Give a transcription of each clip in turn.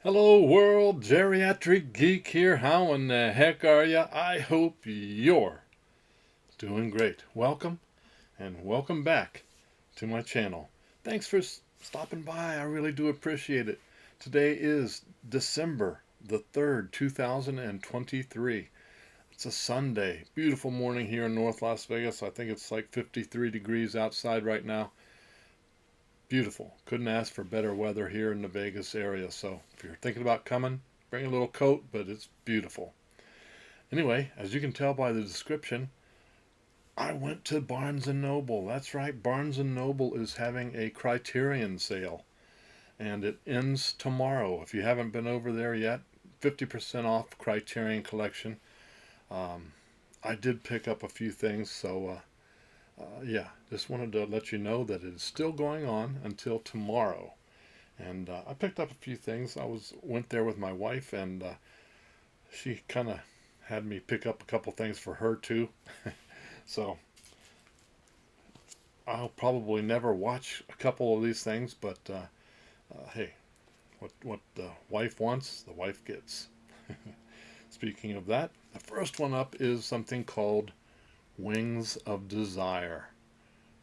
Hello world, Geriatric Geek here. How in the heck are ya? I hope you're doing great. Welcome and welcome back to my channel. Thanks for stopping by. I really do appreciate it. Today is December the 3rd, 2023. It's a Sunday. Beautiful morning here in North Las Vegas. I think it's like 53 degrees outside right now. Beautiful. Couldn't ask for better weather here in the Vegas area. So if you're thinking about coming, bring a little coat, but it's beautiful. Anyway, as you can tell by the description, I went to Barnes& Noble. That's right, Barnes& Noble is having a Criterion sale, and it ends tomorrow. If you haven't been over there yet, 50% off Criterion collection. I did pick up a few things, so yeah, just wanted to let you know that it is still going on until tomorrow. And I picked up a few things. Went there with my wife, and she kind of had me pick up a couple things for her too. So I'll probably never watch a couple of these things, but hey, what the wife wants, the wife gets. Speaking of that, the first one up is something called Wings of Desire.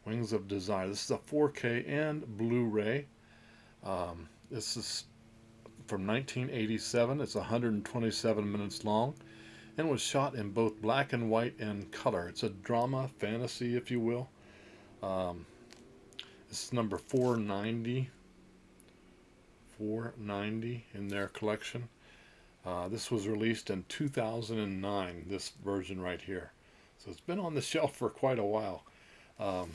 Wings of Desire. This is a 4K and Blu-ray. This is from 1987. It's 127 minutes long and was shot in both black and white and color. It's a drama, fantasy, if you will. Um, this is number 490. 490 in their collection. This was released in 2009, this version right here. So it's been on the shelf for quite a while. Um,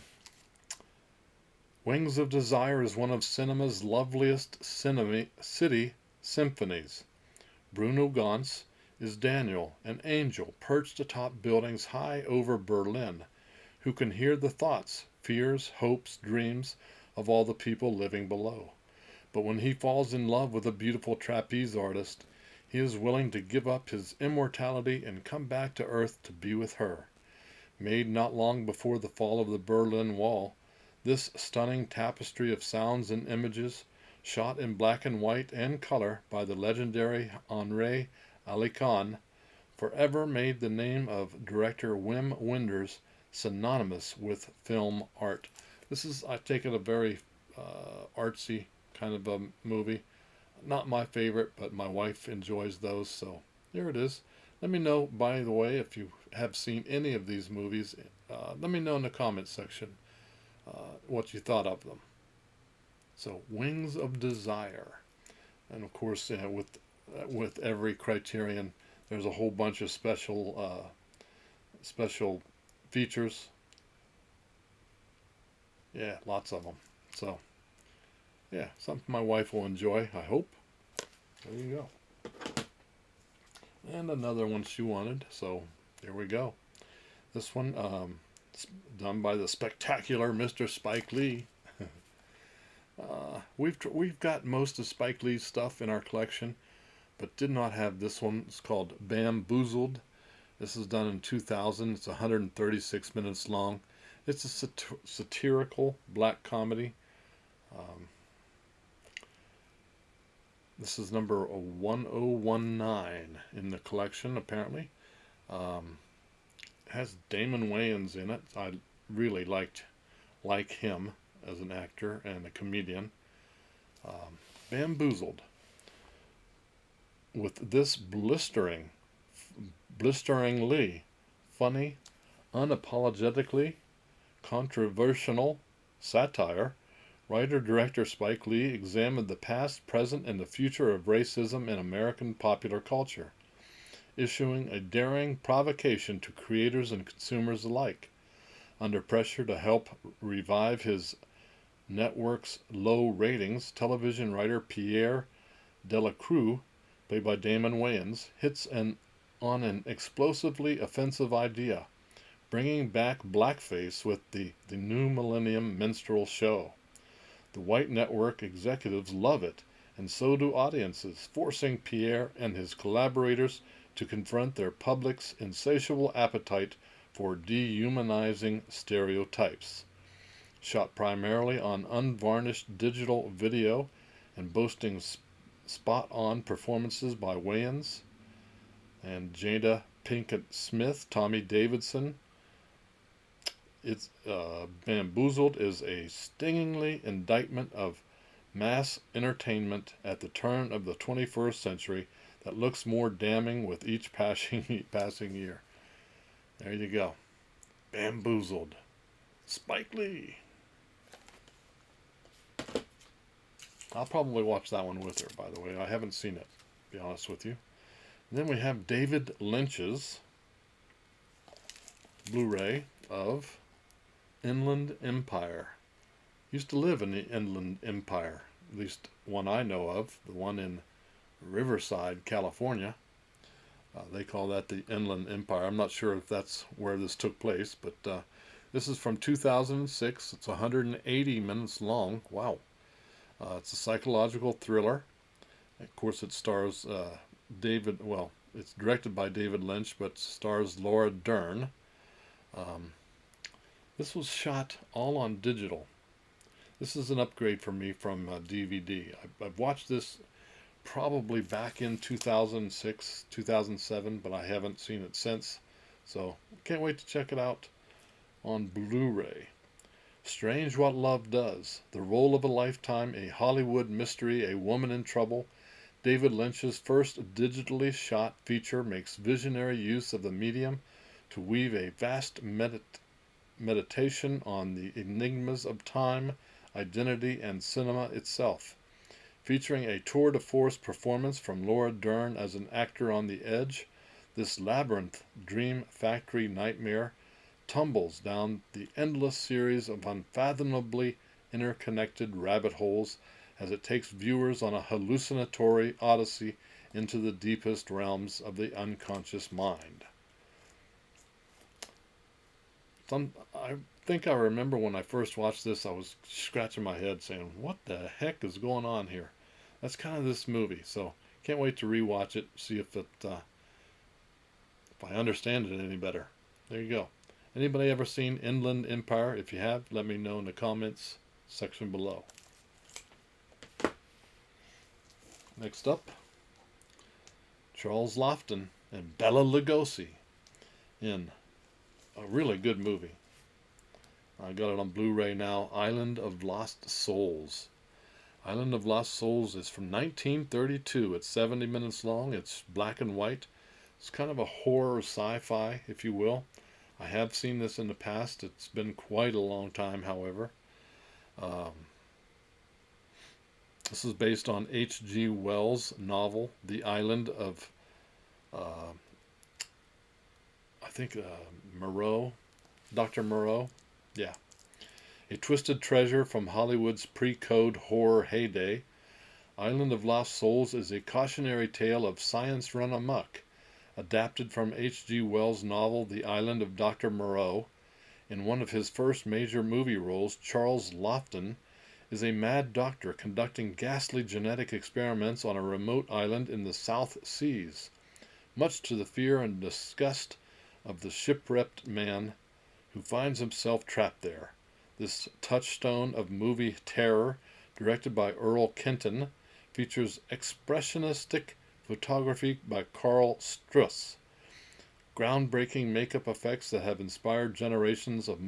Wings of Desire is one of cinema's loveliest city symphonies. Bruno Ganz is Daniel, an angel perched atop buildings high over Berlin, who can hear the thoughts, fears, hopes, dreams of all the people living below. But when he falls in love with a beautiful trapeze artist, he is willing to give up his immortality and come back to Earth to be with her. Made not long before the fall of the Berlin Wall, this stunning tapestry of sounds and images, shot in black and white and color by the legendary Henri Alicon, forever made the name of director Wim Wenders synonymous with film art. This is, I take it, a very artsy kind of a movie. Not my favorite, but my wife enjoys those, so there it is. Let me know, by the way, if you have seen any of these movies. Let me know in the comments section what you thought of them. So, Wings of Desire, and of course, with every Criterion, there's a whole bunch of special features. Yeah, lots of them. So, yeah, something my wife will enjoy, I hope. There you go. And another one she wanted, so here we go. This one, done by the spectacular Mr. Spike Lee. We've got most of Spike Lee's stuff in our collection, but did not have this one. It's called Bamboozled. This is done in 2000. It's 136 minutes long. It's a satirical black comedy. Um, This is number 1019 in the collection, apparently. It has Damon Wayans in it. I really like him as an actor and a comedian. Bamboozled. With this blisteringly funny, unapologetically controversial satire, writer-director Spike Lee examined the past, present, and the future of racism in American popular culture, issuing a daring provocation to creators and consumers alike. Under pressure to help revive his network's low ratings, television writer Pierre Delacroix, played by Damon Wayans, hits on an explosively offensive idea, bringing back blackface with the new millennium minstrel show. The white network executives love it, and so do audiences, forcing Pierre and his collaborators to confront their public's insatiable appetite for dehumanizing stereotypes. Shot primarily on unvarnished digital video and boasting spot-on performances by Wayans and Jada Pinkett Smith, Tommy Davidson. It's Bamboozled is a stingingly indictment of mass entertainment at the turn of the 21st century that looks more damning with each passing year. There you go. Bamboozled. Spike Lee. I'll probably watch that one with her, by the way. I haven't seen it, to be honest with you. And then we have David Lynch's Blu-ray of Inland Empire. Used to live in the Inland Empire, at least one I know of, the one in Riverside, California. They call that the Inland Empire. I'm not sure if that's where this took place, but this is from 2006. It's 180 minutes long. Wow. It's a psychological thriller. Of course, it stars it's directed by David Lynch, but stars Laura Dern. This was shot all on digital. This is an upgrade for me from DVD. I've watched this probably back in 2006, 2007, but I haven't seen it since. So, can't wait to check it out on Blu-ray. Strange What Love Does. The Role of a Lifetime, a Hollywood mystery, a woman in trouble. David Lynch's first digitally shot feature makes visionary use of the medium to weave a vast meditation on the enigmas of time, identity, and cinema itself. Featuring a tour de force performance from Laura Dern as an actor on the edge, this labyrinth dream factory nightmare tumbles down the endless series of unfathomably interconnected rabbit holes as it takes viewers on a hallucinatory odyssey into the deepest realms of the unconscious mind. I think I remember when I first watched this, I was scratching my head saying, what the heck is going on here? That's kind of this movie, so can't wait to rewatch it, see if I understand it any better. There you go. Anybody ever seen Inland Empire? If you have, let me know in the comments section below. Next up, Charles Laughton and Bela Lugosi in a really good movie. I got it on Blu-ray now. Island of Lost Souls. Island of Lost Souls is from 1932. It's 70 minutes long. It's black and white. It's kind of a horror sci-fi, if you will. I have seen this in the past. It's been quite a long time, however. This is based on H.G. Wells' novel, The Island of, Moreau. Dr. Moreau. Yeah. A twisted treasure from Hollywood's pre-code horror heyday. Island of Lost Souls is a cautionary tale of science run amok. Adapted from H.G. Wells' novel The Island of Dr. Moreau. In one of his first major movie roles, Charles Laughton is a mad doctor conducting ghastly genetic experiments on a remote island in the South Seas, much to the fear and disgust of the shipwrecked man who finds himself trapped there. This touchstone of movie terror, directed by Earl Kenton, features expressionistic photography by Carl Struss, groundbreaking makeup effects that have inspired generations of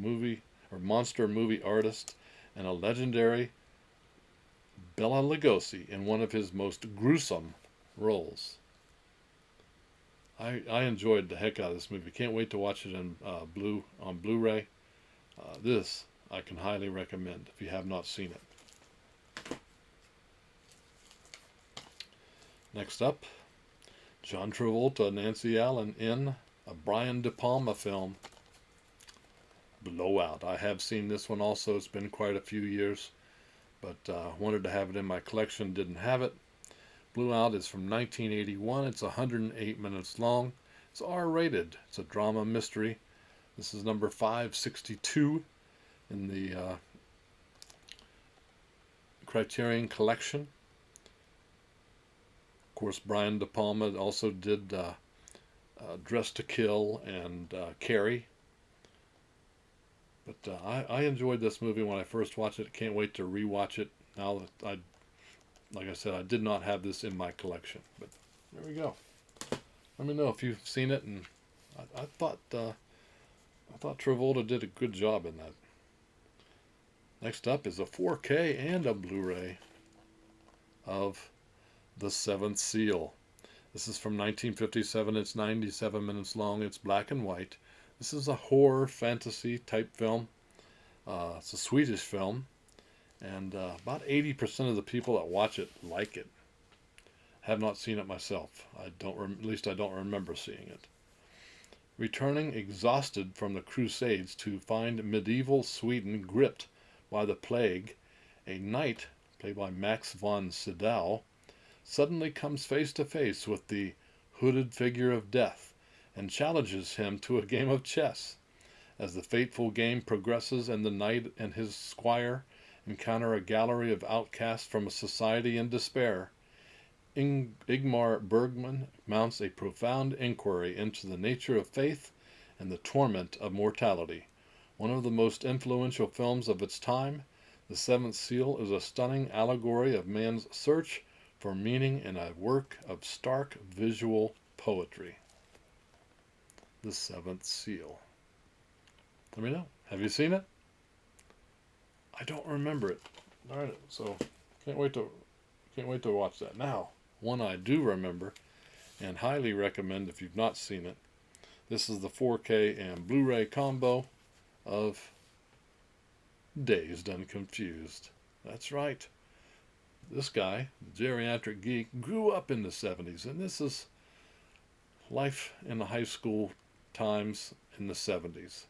monster movie artists, and a legendary Bela Lugosi in one of his most gruesome roles. I enjoyed the heck out of this movie. Can't wait to watch it on Blu-ray. This I can highly recommend if you have not seen it. Next up, John Travolta and Nancy Allen in a Brian De Palma film, Blowout. I have seen this one also. It's been quite a few years, but wanted to have it in my collection, didn't have it. Blowout is from 1981. It's 108 minutes long. It's R-rated. It's a drama mystery. This is number 562 in the Criterion collection. Of course, Brian De Palma also did Dress to Kill and Carrie. But I enjoyed this movie when I first watched it. Can't wait to rewatch it now that like I said, I did not have this in my collection, but there we go. Let me know if you've seen it, and I thought Travolta did a good job in that. Next up is a 4K and a Blu-ray of The Seventh Seal. This is from 1957. It's 97 minutes long. It's black and white. This is a horror fantasy type film. It's a Swedish film, and about 80% of the people that watch it like it. Have not seen it myself. At least I don't remember seeing it. Returning exhausted from the Crusades to find medieval Sweden gripped by the plague, a knight, played by Max von Sydow, suddenly comes face to face with the hooded figure of death and challenges him to a game of chess. As the fateful game progresses and the knight and his squire encounter a gallery of outcasts from a society in despair, Ingmar Bergman mounts a profound inquiry into the nature of faith and the torment of mortality. One of the most influential films of its time, The Seventh Seal is a stunning allegory of man's search for meaning in a work of stark visual poetry. The Seventh Seal. Let me know. Have you seen it? I don't remember it. All right, so can't wait to watch that. Now, one I do remember and highly recommend if you've not seen it. This is the 4K and Blu-ray combo of Dazed and Confused. That's right. This guy, the Geriatric Geek, grew up in the 70s, and this is life in the high school times in the 70s.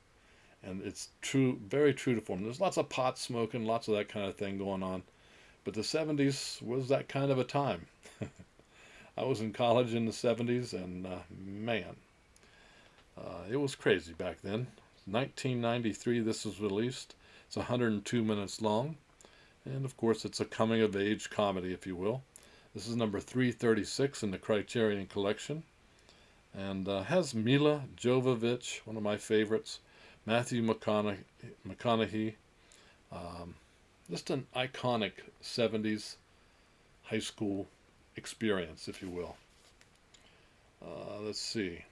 And it's true, very true to form. There's lots of pot smoking, lots of that kind of thing going on. But the 70s was that kind of a time. I was in college in the 70s, and man, it was crazy back then. 1993 this was released. It's 102 minutes long. And of course it's a coming-of-age comedy, if you will. This is number 336 in the Criterion collection. And has Mila Jovovich, one of my favorites, Matthew McConaughey, just an iconic 70s high school experience, if you will. Let's see.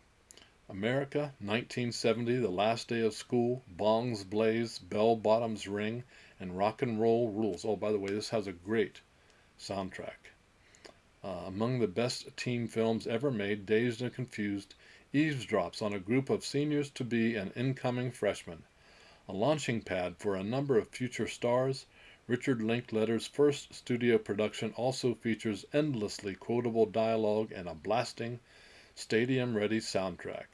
America, 1970, the last day of school, bongs blaze, bell bottoms ring, and rock and roll rules. Oh, by the way, this has a great soundtrack. Among the best teen films ever made, Dazed and Confused eavesdrops on a group of seniors-to-be and incoming freshmen. A launching pad for a number of future stars, Richard Linklater's first studio production also features endlessly quotable dialogue and a blasting, stadium-ready soundtrack.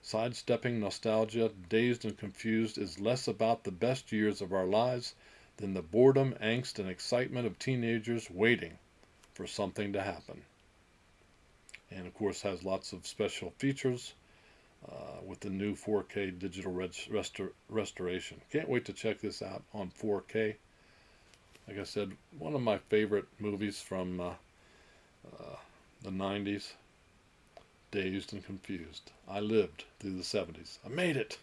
Sidestepping nostalgia, Dazed and Confused is less about the best years of our lives than the boredom, angst, and excitement of teenagers waiting for something to happen. And of course has lots of special features with the new 4K digital restoration. Can't wait to check this out on 4K. Like I said, one of my favorite movies from the 90s, Dazed and Confused. I lived through the 70s. I made it.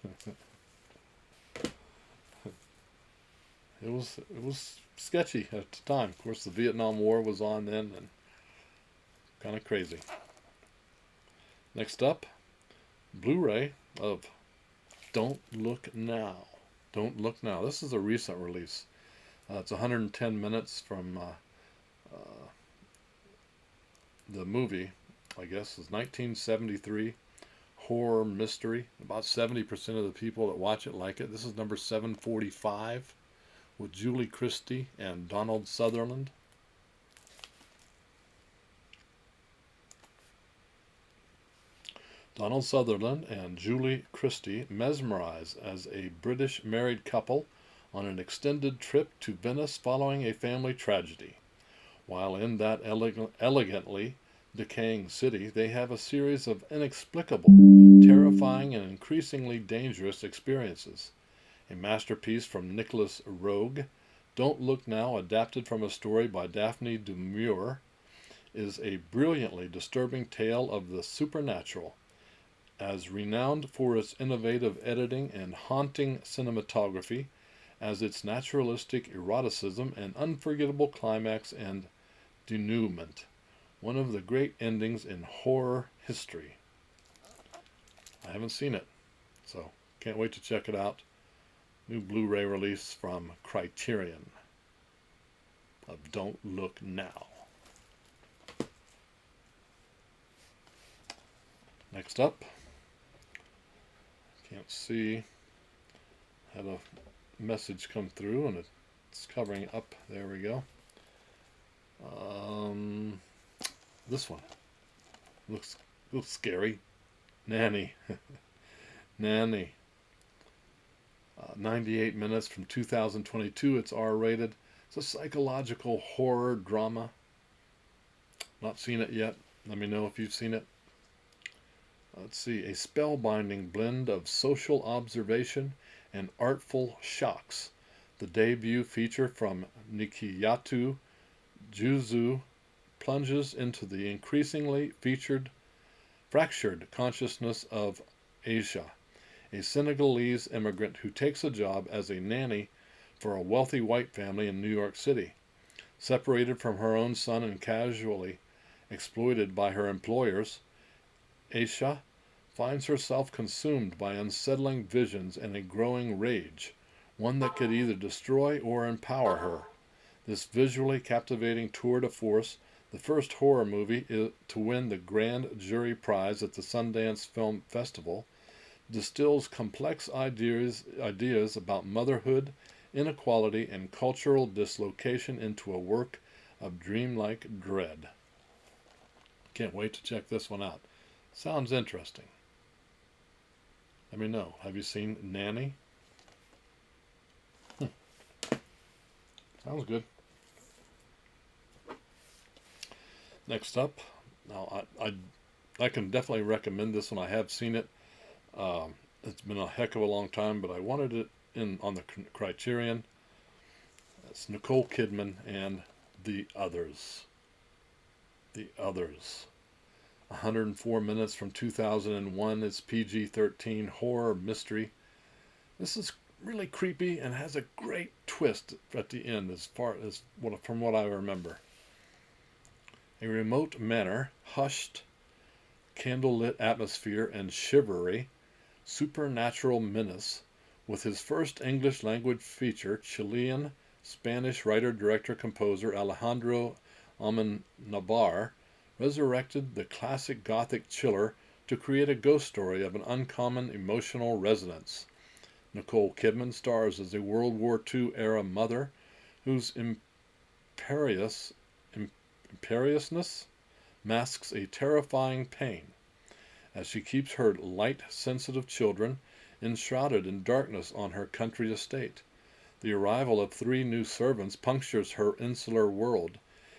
It was sketchy at the time. Of course, the Vietnam War was on then, and kind of crazy. Next up, Blu-ray of Don't Look Now. Don't Look Now. This is a recent release. It's 110 minutes from the movie, I guess, is 1973 horror mystery. About 70% of the people that watch it like it. This is number 745 with Julie Christie and Donald Sutherland. Donald Sutherland and Julie Christie mesmerize as a British married couple on an extended trip to Venice following a family tragedy. While in that elegantly decaying city, they have a series of inexplicable, terrifying, and increasingly dangerous experiences. A masterpiece from Nicholas Roeg, Don't Look Now, adapted from a story by Daphne du Maurier, is a brilliantly disturbing tale of the supernatural. As renowned for its innovative editing and haunting cinematography, as its naturalistic eroticism and unforgettable climax and denouement, one of the great endings in horror history. I haven't seen it, so can't wait to check it out. New Blu-ray release from Criterion of Don't Look Now. Next up, can't see, had a message come through and it's covering up. There we go. This one looks scary. Nanny. Nanny. 98 minutes from 2022. It's R-rated. It's a psychological horror drama. Not seen it yet. Let me know if you've seen it. Let's see. A spellbinding blend of social observation and artful shocks. The debut feature from Nicole Juzu plunges into the increasingly fractured consciousness of Aisha, a Senegalese immigrant who takes a job as a nanny for a wealthy white family in New York City. Separated from her own son and casually exploited by her employers, Aisha finds herself consumed by unsettling visions and a growing rage, one that could either destroy or empower her. This visually captivating tour de force, the first horror movie to win the Grand Jury Prize at the Sundance Film Festival, distills complex ideas about motherhood, inequality, and cultural dislocation into a work of dreamlike dread. Can't wait to check this one out. Sounds interesting. Let me know. Have you seen Nanny? Sounds good. Next up, now I can definitely recommend this one. I have seen it. It's been a heck of a long time, but I wanted it on the Criterion. It's Nicole Kidman and The Others. The Others. 104 minutes from 2001. It's PG-13 horror mystery. This is really creepy and has a great twist at the end from what I remember. A remote manor, hushed, candlelit atmosphere and chivalry, supernatural menace, with his first English language feature, Chilean Spanish writer, director, composer Alejandro Amenabar resurrected the classic Gothic chiller to create a ghost story of an uncommon emotional resonance. Nicole Kidman stars as a World War II era mother whose imperiousness masks a terrifying pain as she keeps her light-sensitive children enshrouded in darkness on her country estate. The arrival of 3 new servants punctures her insular world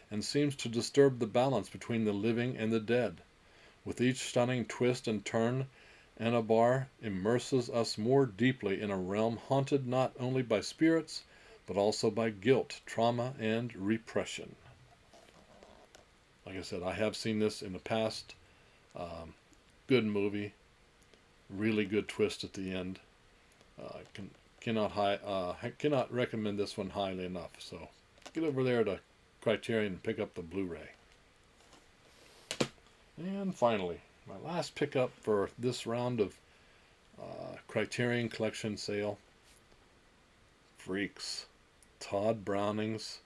and seems to disturb the balance between the living and the dead. With each stunning twist and turn, Anabar immerses us more deeply in a realm haunted not only by spirits, but also by guilt, trauma, and repression. Like I said, I have seen this in the past. Good movie. Really good twist at the end. Cannot recommend this one highly enough. So get over there to Criterion and pick up the Blu-ray. And finally, my last pickup for this round of Criterion Collection sale. Freaks. Todd Browning's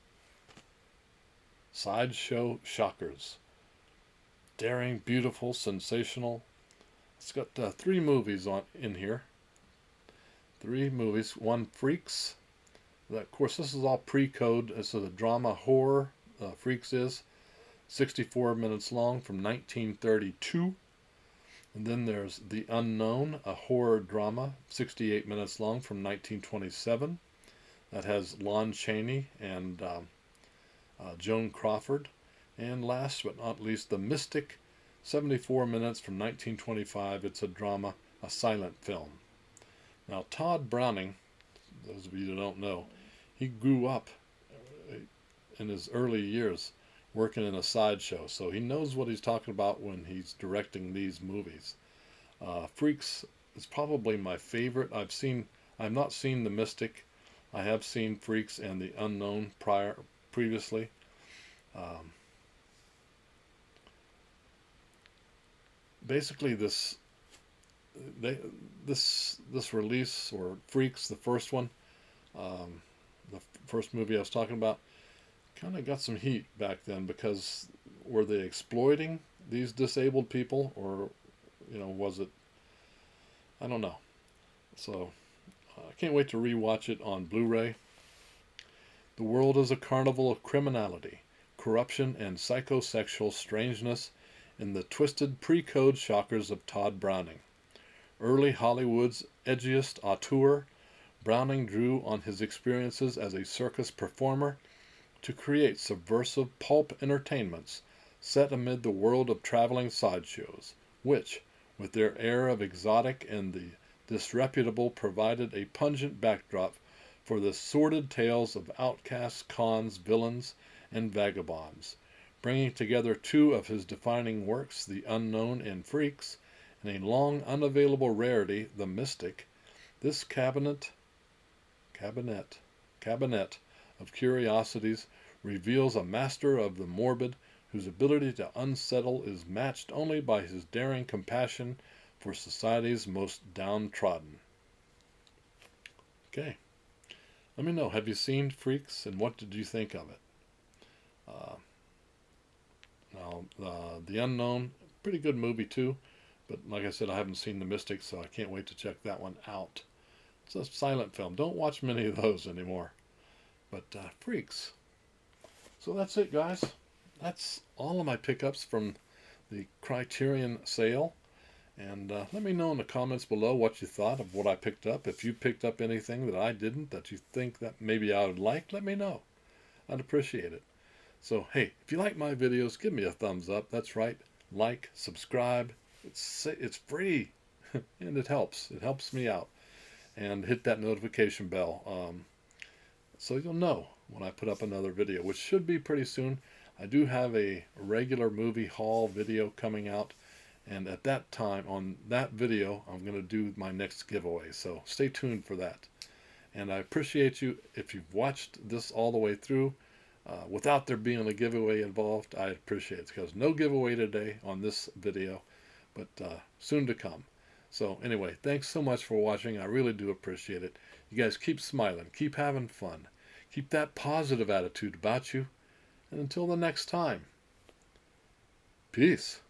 Sideshow Shockers. Daring, beautiful, sensational. It's got 3 movies in here. 3 movies. One, Freaks. Of course, this is all pre-code. This is a drama horror. Freaks is 64 minutes long from 1932. And then there's The Unknown, a horror drama, 68 minutes long from 1927. That has Lon Chaney and Joan Crawford. And last but not least, The Mystic, 74 minutes from 1925. It's a drama, a silent film. Now, Todd Browning, those of you that don't know, he grew up in his early years working in a sideshow, so he knows what he's talking about when he's directing these movies. Freaks is probably my favorite. I've not seen The Mystic. I have seen Freaks and The Unknown previously. basically they this release, or Freaks, the first one, um, the first movie I was talking about, kind of got some heat back then because were they exploiting these disabled people, or was it? I don't know. So I can't wait to rewatch it on Blu-ray. The world is a carnival of criminality, corruption, and psychosexual strangeness in the twisted pre-code shockers of Todd Browning. Early Hollywood's edgiest auteur, Browning drew on his experiences as a circus performer to create subversive pulp entertainments set amid the world of traveling sideshows, which, with their air of exotic and the disreputable, provided a pungent backdrop for the sordid tales of outcasts, cons, villains, and vagabonds, bringing together two of his defining works, The Unknown and Freaks, and a long unavailable rarity, The Mystic. This cabinet of curiosities reveals a master of the morbid whose ability to unsettle is matched only by his daring compassion for society's most downtrodden. Okay. Let me know, have you seen Freaks, and what did you think of it? Uh, The Unknown, pretty good movie too, but like I said, I haven't seen The Mystic, so I can't wait to check that one out. It's a silent film. Don't watch many of those anymore. But Freaks. So that's it, guys. That's all of my pickups from the Criterion sale. And let me know in the comments below what you thought of what I picked up. If you picked up anything that I didn't, that you think that maybe I would like, let me know. I'd appreciate it. So, hey, if you like my videos, give me a thumbs up. That's right. Like, subscribe. It's free, and it helps. It helps me out. And hit that notification bell so you'll know when I put up another video, which should be pretty soon. I do have a regular movie haul video coming out, and at that time, on that video, I'm going to do my next giveaway. So stay tuned for that. And I appreciate you if you've watched this all the way through. Without there being a giveaway involved, I appreciate it, because no giveaway today on this video, but soon to come. So anyway, thanks so much for watching. I really do appreciate it. You guys keep smiling, keep having fun, keep that positive attitude about you, and until the next time, peace.